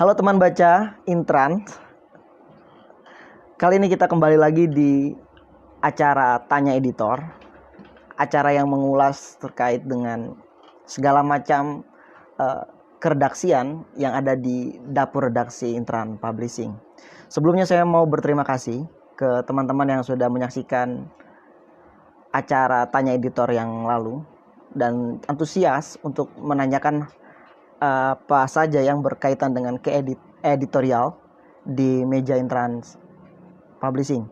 Halo teman baca Intran. Kali ini kita kembali lagi di acara Tanya Editor. Acara yang mengulas terkait dengan segala macam keredaksian yang ada di dapur redaksi Intran Publishing. Sebelumnya saya mau berterima kasih ke teman-teman yang sudah menyaksikan acara Tanya Editor yang lalu dan antusias untuk menanyakan apa saja yang berkaitan dengan editorial di meja Intran Publishing.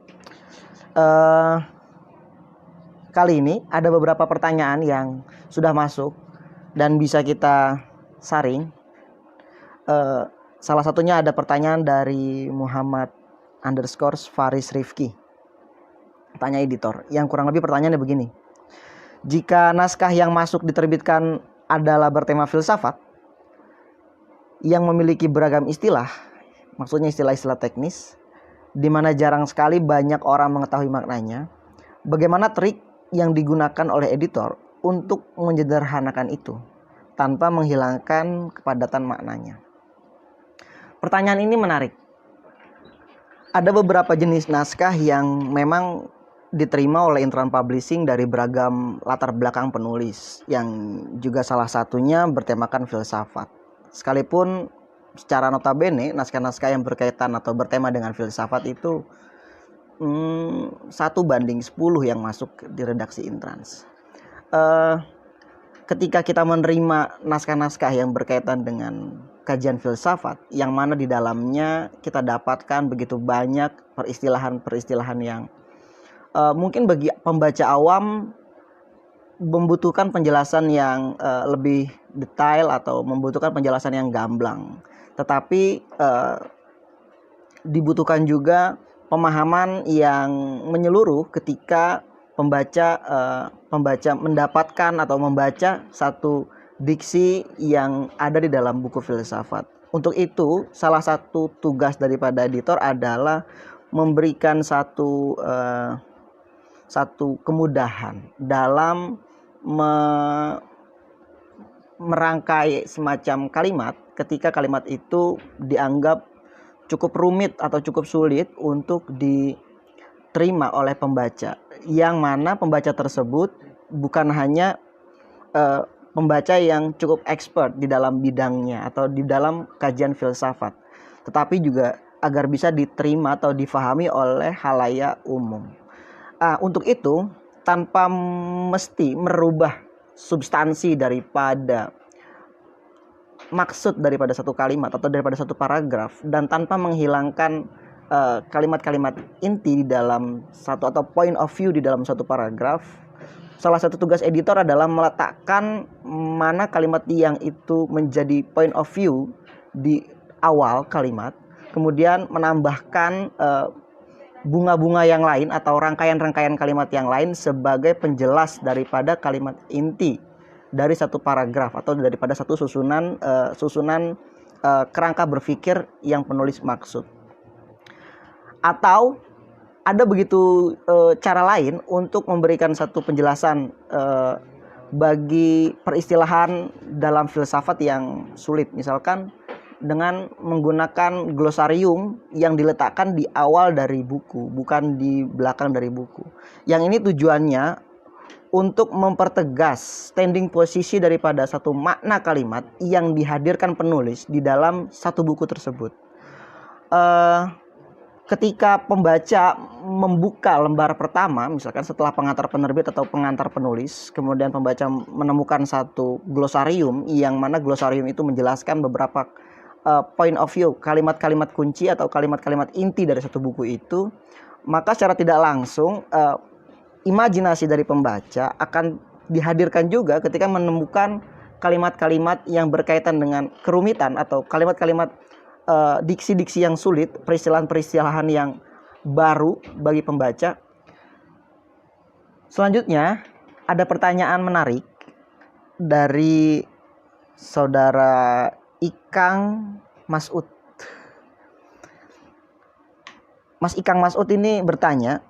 Kali ini ada beberapa pertanyaan yang sudah masuk dan bisa kita saring. Salah satunya ada pertanyaan dari Muhammad _Faris Rifki. Tanya editor, yang kurang lebih pertanyaannya begini. Jika naskah yang masuk diterbitkan adalah bertema filsafat, yang memiliki beragam istilah, maksudnya istilah-istilah teknis, di mana jarang sekali banyak orang mengetahui maknanya, bagaimana trik yang digunakan oleh editor untuk menyederhanakan itu, tanpa menghilangkan kepadatan maknanya? Pertanyaan ini menarik. Ada beberapa jenis naskah yang memang diterima oleh Intran Publishing dari beragam latar belakang penulis, yang juga salah satunya bertemakan filsafat. Sekalipun secara notabene naskah-naskah yang berkaitan atau bertema dengan filsafat itu 1 banding 10 yang masuk di redaksi Intrans. Ketika kita menerima naskah-naskah yang berkaitan dengan kajian filsafat, yang mana di dalamnya kita dapatkan begitu banyak peristilahan-peristilahan yang mungkin bagi pembaca awam membutuhkan penjelasan yang lebih detail atau membutuhkan penjelasan yang gamblang. Tetapi dibutuhkan juga pemahaman yang menyeluruh ketika pembaca mendapatkan atau membaca satu diksi yang ada di dalam buku filsafat. Untuk itu, salah satu tugas daripada editor adalah memberikan satu kemudahan dalam merangkai semacam kalimat ketika kalimat itu dianggap cukup rumit atau cukup sulit untuk diterima oleh pembaca, yang mana pembaca tersebut bukan hanya pembaca yang cukup expert di dalam bidangnya atau di dalam kajian filsafat, tetapi juga agar bisa diterima atau difahami oleh khalayak umum. Untuk itu, tanpa mesti merubah substansi daripada maksud daripada satu kalimat atau daripada satu paragraf, dan tanpa menghilangkan kalimat-kalimat inti di dalam satu atau point of view di dalam satu paragraf, salah satu tugas editor adalah meletakkan mana kalimat yang itu menjadi point of view di awal kalimat, kemudian menambahkan bunga-bunga yang lain atau rangkaian-rangkaian kalimat yang lain sebagai penjelas daripada kalimat inti dari satu paragraf atau daripada satu susunan kerangka berpikir yang penulis maksud. Atau ada begitu cara lain untuk memberikan satu penjelasan bagi peristilahan dalam filsafat yang sulit, misalkan dengan menggunakan glosarium yang diletakkan di awal dari buku, bukan di belakang dari buku. Yang ini tujuannya untuk mempertegas standing posisi daripada satu makna kalimat yang dihadirkan penulis di dalam satu buku tersebut. Ketika pembaca membuka lembar pertama, misalkan setelah pengantar penerbit atau pengantar penulis, kemudian pembaca menemukan satu glosarium, yang mana glosarium itu menjelaskan beberapa point of view, kalimat-kalimat kunci atau kalimat-kalimat inti dari satu buku itu, maka secara tidak langsung imajinasi dari pembaca akan dihadirkan juga ketika menemukan kalimat-kalimat yang berkaitan dengan kerumitan atau kalimat-kalimat diksi-diksi yang sulit, peristilahan-peristilahan yang baru bagi pembaca. Selanjutnya ada pertanyaan menarik dari saudara Ikang Masud. Mas Ikang Masud ini bertanya,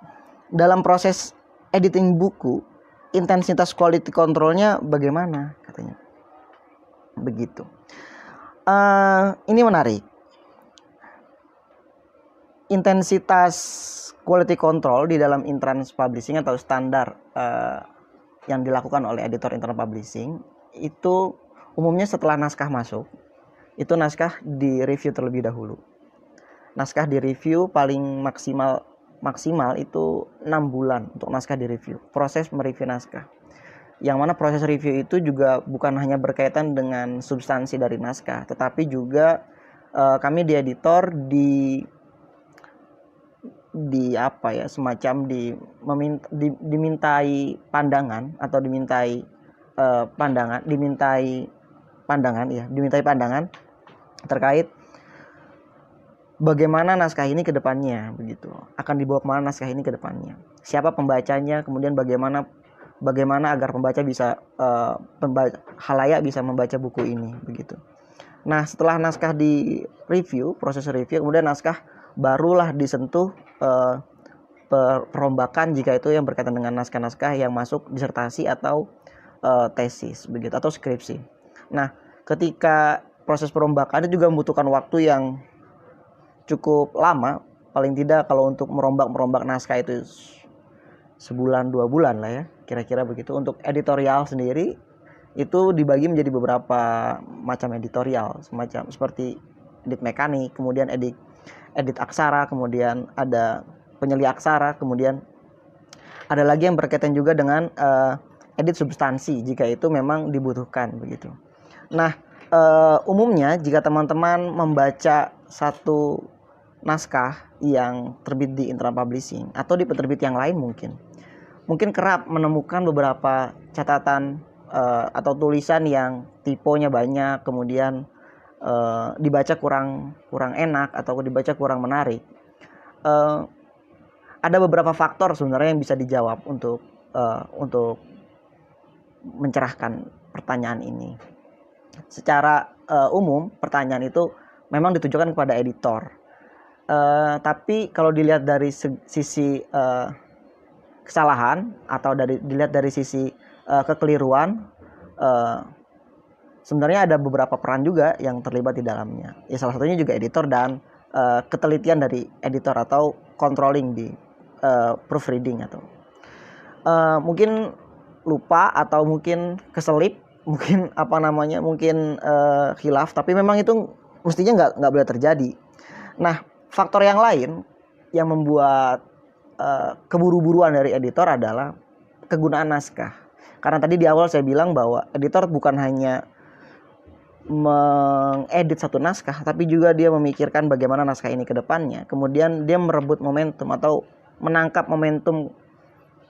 dalam proses editing buku, intensitas quality controlnya bagaimana, katanya. Begitu. Ini menarik. intensitas quality control di dalam Intrans Publishing atau standar yang dilakukan oleh editor internal publishing itu umumnya setelah naskah masuk, itu naskah direview terlebih dahulu. Naskah direview paling maksimal itu 6 bulan untuk naskah direview. Proses mereview naskah. Yang mana proses review itu juga bukan hanya berkaitan dengan substansi dari naskah, tetapi juga kami di editor dimintai pandangan atau dimintai pandangan terkait bagaimana naskah ini ke depannya, begitu. Akan dibawa kemana naskah ini ke depannya? Siapa pembacanya? Kemudian bagaimana agar pembaca bisa halayak bisa membaca buku ini, begitu. Nah, setelah naskah di review, proses review, kemudian naskah barulah disentuh perombakan jika itu yang berkaitan dengan naskah-naskah yang masuk disertasi atau tesis, begitu, atau skripsi. Nah, ketika proses perombakan itu juga membutuhkan waktu yang cukup lama, paling tidak kalau untuk merombak naskah itu sebulan 2 bulan lah ya, kira-kira begitu. Untuk editorial sendiri itu dibagi menjadi beberapa macam editorial, semacam seperti edit mekanik, kemudian edit aksara, kemudian ada penyeli aksara, kemudian ada lagi yang berkaitan juga dengan edit substansi jika itu memang dibutuhkan, begitu. Nah, umumnya jika teman-teman membaca satu naskah yang terbit di internal publishing atau di penerbit yang lain mungkin kerap menemukan beberapa catatan atau tulisan yang tipenya banyak, kemudian dibaca kurang enak atau dibaca kurang menarik. Ada beberapa faktor sebenarnya yang bisa dijawab untuk mencerahkan pertanyaan ini. Secara umum pertanyaan itu memang ditujukan kepada editor. Tapi kalau dilihat dari sisi kesalahan atau dilihat dari sisi kekeliruan, sebenarnya ada beberapa peran juga yang terlibat di dalamnya. Ya, salah satunya juga editor dan ketelitian dari editor atau controlling di proofreading atau mungkin lupa atau mungkin keselip, mungkin khilaf, tapi memang itu mestinya nggak boleh terjadi. Nah, faktor yang lain yang membuat keburu-buruan dari editor adalah kegunaan naskah. Karena tadi di awal saya bilang bahwa editor bukan hanya mengedit satu naskah, tapi juga dia memikirkan bagaimana naskah ini ke depannya. Kemudian dia merebut momentum atau menangkap momentum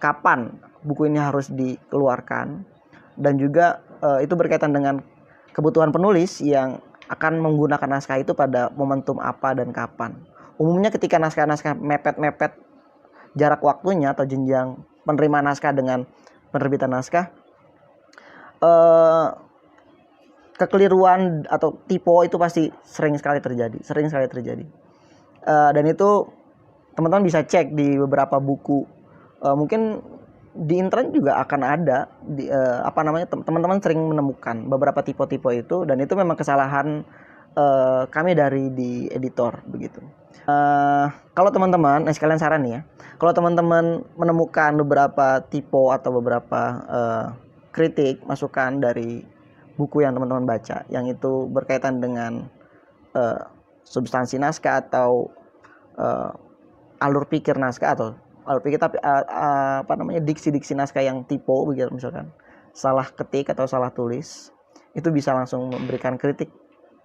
kapan buku ini harus dikeluarkan. Dan juga itu berkaitan dengan kebutuhan penulis yang akan menggunakan naskah itu pada momentum apa dan kapan. Umumnya ketika naskah-naskah mepet-mepet jarak waktunya atau jenjang penerima naskah dengan penerbitan naskah, kekeliruan atau typo itu pasti sering sekali terjadi. Dan itu teman-teman bisa cek di beberapa buku. Mungkin di internet juga akan ada teman-teman sering menemukan beberapa tipe-tipe itu, dan itu memang kesalahan kami dari di editor, begitu. Kalau teman-teman, sekalian saran nih ya, kalau teman-teman menemukan beberapa tipe atau beberapa kritik, masukan dari buku yang teman-teman baca yang itu berkaitan dengan substansi naskah atau alur pikir naskah atau diksi-diksi naskah yang typo, begitu, misalkan salah ketik atau salah tulis, itu bisa langsung memberikan kritik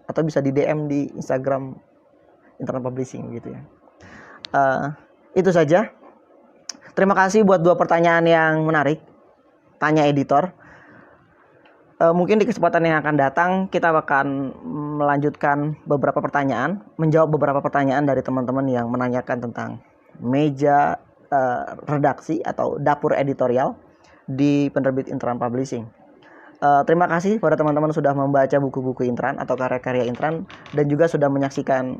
atau bisa di DM di Instagram internal publishing, gitu ya. Itu saja. Terima kasih buat 2 pertanyaan yang menarik, tanya editor. Mungkin di kesempatan yang akan datang kita akan melanjutkan beberapa pertanyaan, menjawab beberapa pertanyaan dari teman-teman yang menanyakan tentang meja redaksi atau dapur editorial di penerbit Intran Publishing. Terima kasih pada teman-teman sudah membaca buku-buku Intran atau karya-karya Intran dan juga sudah menyaksikan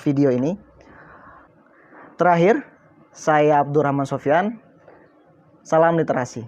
video ini. Terakhir, saya Abdurrahman Sofyan. Salam literasi.